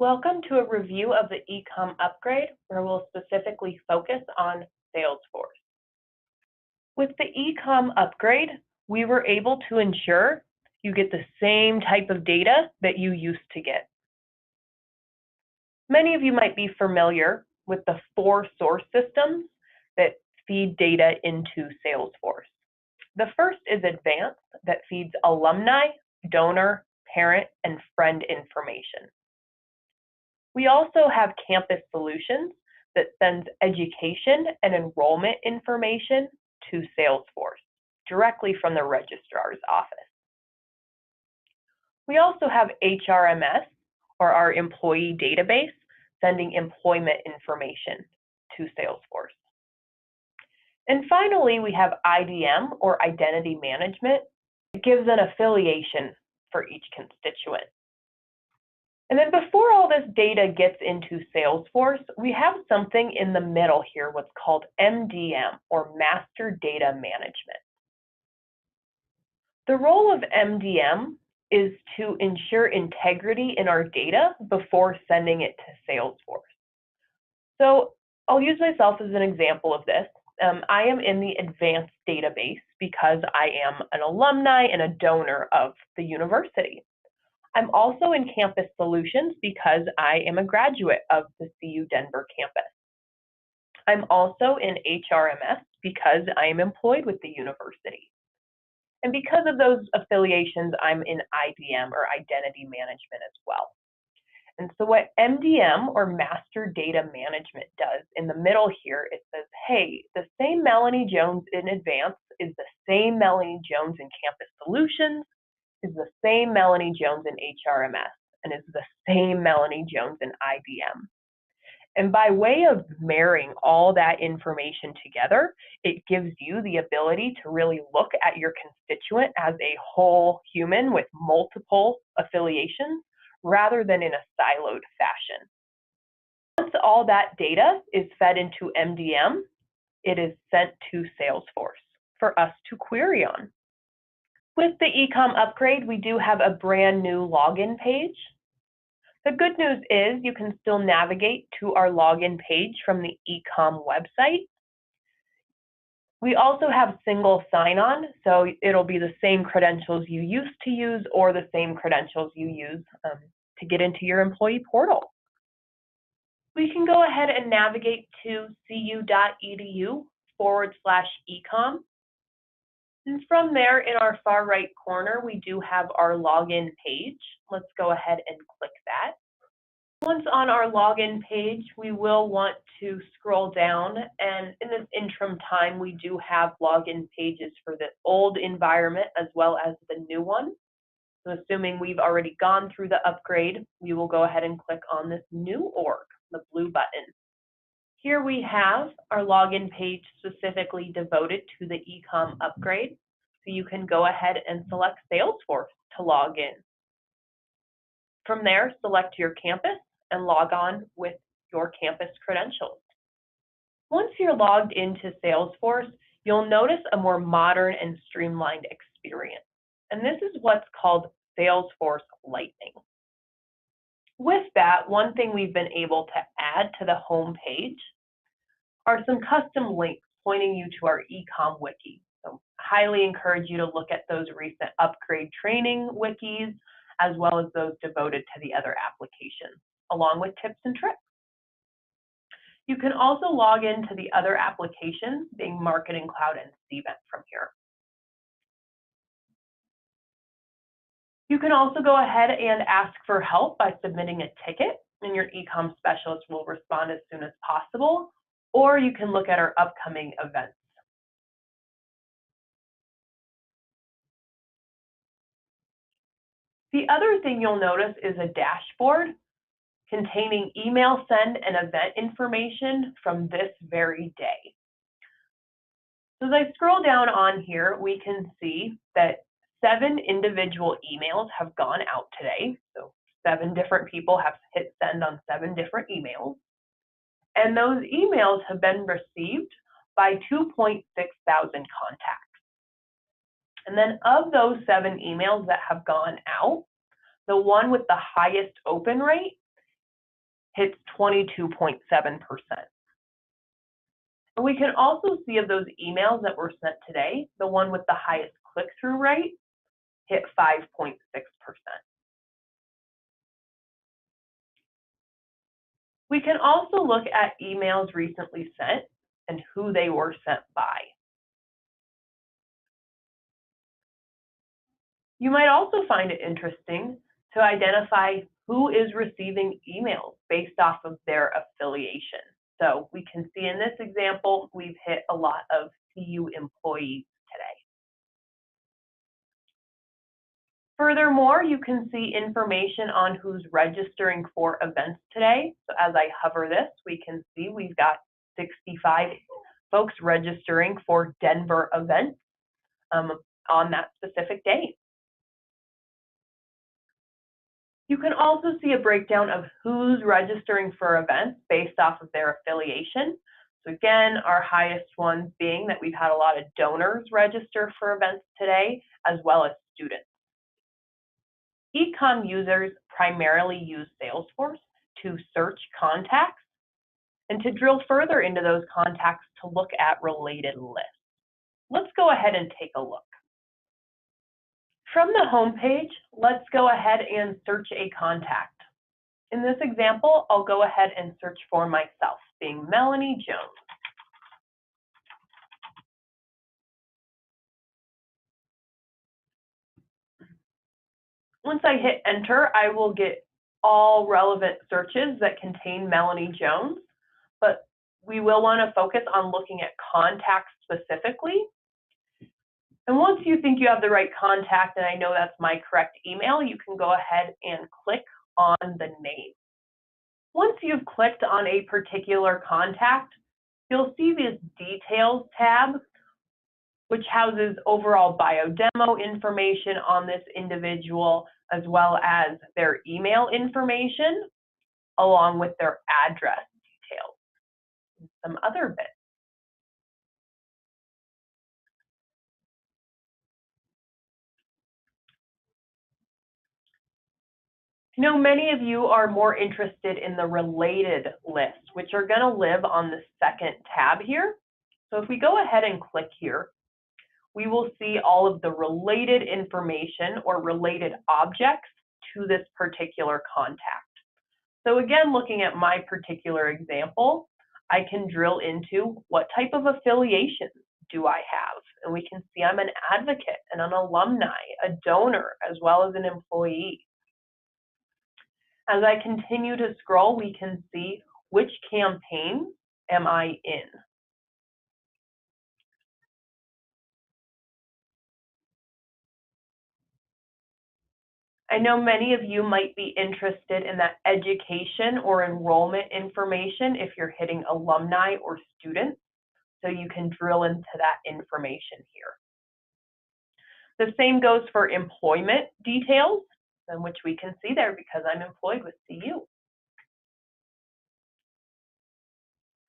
Welcome to a review of the eComm upgrade, where we'll specifically focus on Salesforce. With the eComm upgrade, we were able to ensure you get the same type of data that you used to get. Many of you might be familiar with the 4 source systems that feed data into Salesforce. The first is Advanced, that feeds alumni, donor, parent, and friend information. We also have Campus Solutions that sends education and enrollment information to Salesforce directly from the registrar's office. We also have HRMS, or our employee database, sending employment information to Salesforce. And finally, we have IDM, or Identity Management. It gives an affiliation for each constituent. And then before all this data gets into Salesforce, we have something in the middle here, what's called MDM, or Master Data Management. The role of MDM is to ensure integrity in our data before sending it to Salesforce. So I'll use myself as an example of this. I am in the advanced database because I am an alumni and a donor of the university. I'm also in Campus Solutions because I am a graduate of the CU Denver campus. I'm also in HRMS because I am employed with the university. And because of those affiliations, I'm in IDM, or Identity Management, as well. And so what MDM, or Master Data Management, does in the middle here, it says, hey, the same Melanie Jones in Advanced is the same Melanie Jones in Campus Solutions, is the same Melanie Jones in HRMS, and is the same Melanie Jones in IDM. And by way of marrying all that information together, it gives you the ability to really look at your constituent as a whole human with multiple affiliations rather than in a siloed fashion. Once all that data is fed into MDM, it is sent to Salesforce for us to query on. With the eComm upgrade, we do have a brand new login page. The good news is you can still navigate to our login page from the eComm website. We also have single sign-on, so it'll be the same credentials you used to use or the same credentials you use to get into your employee portal. We can go ahead and navigate to cu.edu/eComm. And from there, in our far right corner, we do have our login page. Let's go ahead and click that. Once on our login page, we will want to scroll down, and in this interim time, we do have login pages for the old environment as well as the new one. So assuming we've already gone through the upgrade, we will go ahead and click on this new org, the blue button. Here we have our login page specifically devoted to the eComm upgrade. So you can go ahead and select Salesforce to log in. From there, select your campus and log on with your campus credentials. Once you're logged into Salesforce, you'll notice a more modern and streamlined experience. And this is what's called Salesforce Lightning. With that, one thing we've been able to add to the home page are some custom links pointing you to our eComm wiki. So highly encourage you to look at those recent upgrade training wikis, as well as those devoted to the other applications, along with tips and tricks. You can also log into the other applications, being Marketing Cloud and Cvent from here. You can also go ahead and ask for help by submitting a ticket, and your eComm specialist will respond as soon as possible, or you can look at our upcoming events. The other thing you'll notice is a dashboard containing email send and event information from this very day. So as I scroll down on here, we can see that 7 individual emails have gone out today. So 7 different people have hit send on 7 different emails. And those emails have been received by 2.6 thousand contacts. And then of those 7 emails that have gone out, the one with the highest open rate hits 22.7%. And we can also see of those emails that were sent today, the one with the highest click-through rate hit 5.6%. We can also look at emails recently sent and who they were sent by. You might also find it interesting to identify who is receiving emails based off of their affiliation. So we can see in this example, we've hit a lot of CU employees today. Furthermore, you can see information on who's registering for events today. So as I hover this, we can see we've got 65 folks registering for Denver events on that specific date. You can also see a breakdown of who's registering for events based off of their affiliation. So again, our highest ones being that we've had a lot of donors register for events today, as well as students. eComm users primarily use Salesforce to search contacts and to drill further into those contacts to look at related lists. Let's go ahead and take a look. From the home page, let's go ahead and search a contact. In this example, I'll go ahead and search for myself, being Melanie Jones. Once I hit enter, I will get all relevant searches that contain Melanie Jones, but we will want to focus on looking at contacts specifically. And once you think you have the right contact, and I know that's my correct email, you can go ahead and click on the name. Once you've clicked on a particular contact, you'll see this Details tab, which houses overall bio-demo information on this individual, as well as their email information, along with their address details and some other bits. I know many of you are more interested in the related list, which are going to live on the second tab here. So if we go ahead and click here, we will see all of the related information or related objects to this particular contact. So again, looking at my particular example, I can drill into what type of affiliation do I have? And we can see I'm an advocate and an alumni, a donor, as well as an employee. As I continue to scroll, we can see which campaign am I in. I know many of you might be interested in that education or enrollment information if you're hitting alumni or students, so you can drill into that information here. The same goes for employment details, which we can see there because I'm employed with CU.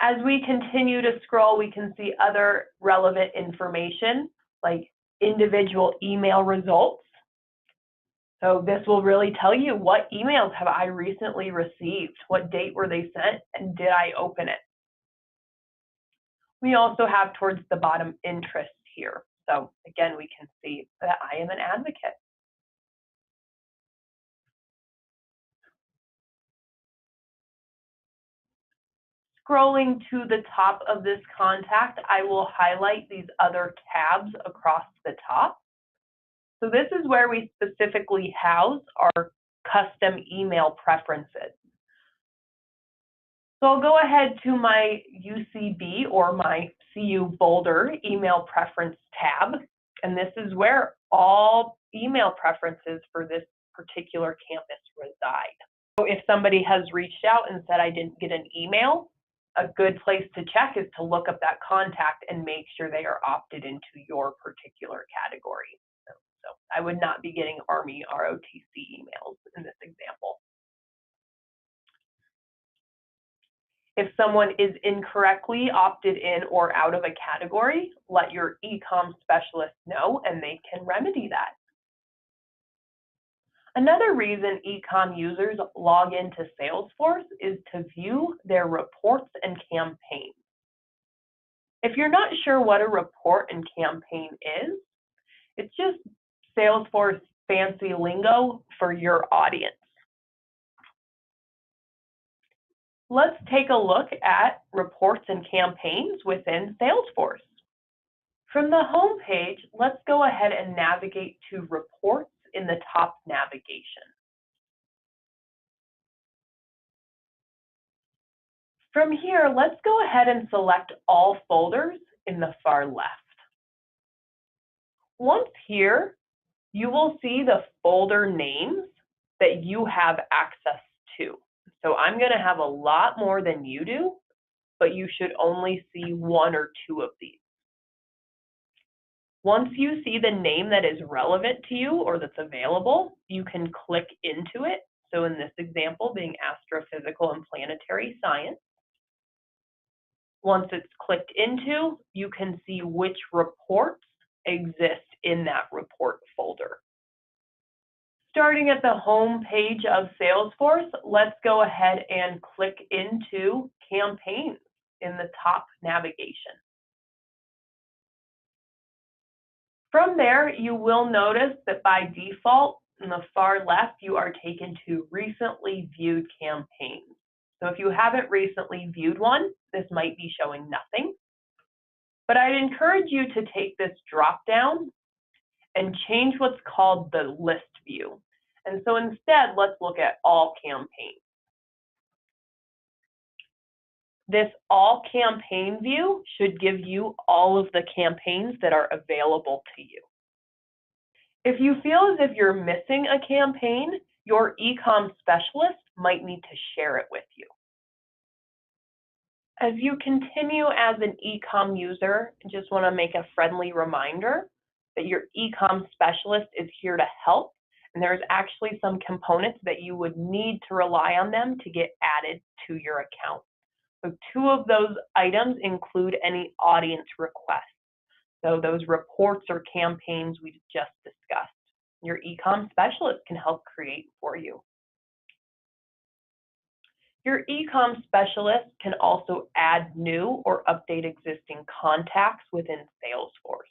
As we continue to scroll, we can see other relevant information like individual email results. So this will really tell you what emails have I recently received, what date were they sent, and did I open it? We also have towards the bottom interest here. So again, we can see that I am an advocate. Scrolling to the top of this contact, I will highlight these other tabs across the top. So this is where we specifically house our custom email preferences. So I'll go ahead to my UCB or my CU Boulder email preference tab, and this is where all email preferences for this particular campus reside. So if somebody has reached out and said I didn't get an email, a good place to check is to look up that contact and make sure they are opted into your particular category. So I would not be getting Army ROTC emails in this example. If someone is incorrectly opted in or out of a category, let your eComm specialist know and they can remedy that. Another reason eComm users log into Salesforce is to view their reports and campaigns. If you're not sure what a report and campaign is, it's just Salesforce fancy lingo for your audience. Let's take a look at reports and campaigns within Salesforce. From the home page, let's go ahead and navigate to reports in the top navigation. From here, let's go ahead and select all folders in the far left. Once here, you will see the folder names that you have access to. So I'm going to have a lot more than you do, but you should only see one or two of these. Once you see the name that is relevant to you or that's available, you can click into it. So in this example, being astrophysical and planetary science. Once it's clicked into, you can see which reports exist in that report folder. Starting at the home page of Salesforce, let's go ahead and click into campaigns in the top navigation. From there, you will notice that by default, in the far left, you are taken to recently viewed campaigns. So if you haven't recently viewed one, this might be showing nothing. But I'd encourage you to take this drop down and change what's called the list view. And so instead, let's look at all campaigns. This all campaign view should give you all of the campaigns that are available to you. If you feel as if you're missing a campaign, your eComm specialist might need to share it with you. As you continue as an eComm user, I just want to make a friendly reminder that your eComm specialist is here to help, and there's actually some components that you would need to rely on them to get added to your account. So two of those items include any audience requests. So those reports or campaigns we just discussed. Your eComm specialist can help create for you. Your eComm specialist can also add new or update existing contacts within Salesforce.